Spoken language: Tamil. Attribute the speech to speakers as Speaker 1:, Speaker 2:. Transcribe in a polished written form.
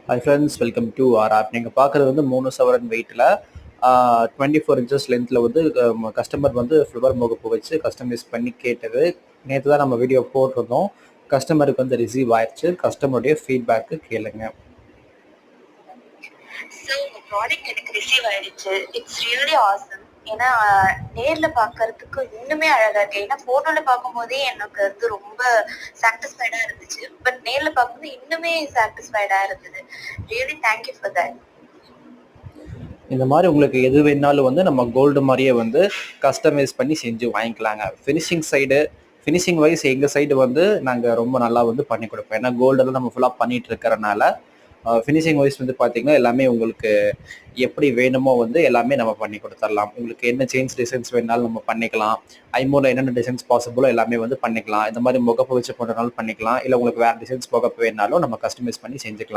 Speaker 1: Hi friends, welcome to our app. நீங்கள் பார்க்குறது வந்து 3 சவரன் வெயிட்டில் 24 இன்ச்சஸ் லென்த்தில் வந்து கஸ்டமர் வந்து ஃப்ளவர் முகப்பு வச்சு கஸ்டமைஸ் பண்ணி கேட்டது. நேற்று தான் நம்ம வீடியோ போட்டிருந்தோம். கஸ்டமருக்கு வந்து ரிசீவ் ஆயிடுச்சு. கஸ்டமருடைய ஃபீட்பேக்கு கேளுங்க.
Speaker 2: ஸோ உங்கள் ப்ராடக்ட் எனக்கு ரிசீவ் ஆயிடுச்சு. It's really awesome. ஏன்னா நேரில் பார்க்கறதுக்கு இன்னுமே அழகாக இருக்கு. ஏன்னா ஃபோட்டோவில் பார்க்கும்போதே எனக்கு வந்து ரொம்ப சாட்டிஸ்ஃபைடாக இருந்துச்சு. பட் நேரில் பார்க்கும்போது இன்னுமே சாட்டிஸ்ஃபைடாக இருந்தது. Really thank you for that.
Speaker 1: இந்த மாதிரி உங்களுக்கு எது வேணாலும் வந்து நம்ம கோல்டு மாதிரியே வந்து கஸ்டமைஸ் பண்ணி செஞ்சு வாங்கிக்கலாங்க. ஃபினிஷிங் வைஸ் எங்கள் சைடு வந்து நாங்கள் ரொம்ப நல்லா வந்து பண்ணி கொடுப்போம். ஏன்னா கோல்டெல்லாம் நம்ம ஃபுல்லாக பண்ணிட்டு இருக்கிறனால ஃபினிஷிங் வைஸ் வந்து பார்த்தீங்கன்னா எல்லாமே உங்களுக்கு எப்படி வேணுமோ வந்து எல்லாமே நம்ம பண்ணி கொடுத்துடலாம். உங்களுக்கு என்ன செயின்ஸ் டிசைன்ஸ் வேணாலும் நம்ம பண்ணிக்கலாம். ஐமோரில் என்னென்ன டிசைன்ஸ் பாசிபிளோ எல்லாமே வந்து பண்ணிக்கலாம். இந்த மாதிரி முகப்பு வச்சு போட்டனாலும் பண்ணிக்கலாம். இல்லை உங்களுக்கு வேறு டிசைன்ஸ் முகப்பு வேணாலும் நம்ம கஸ்டமைஸ் பண்ணி செஞ்சுக்கலாம்.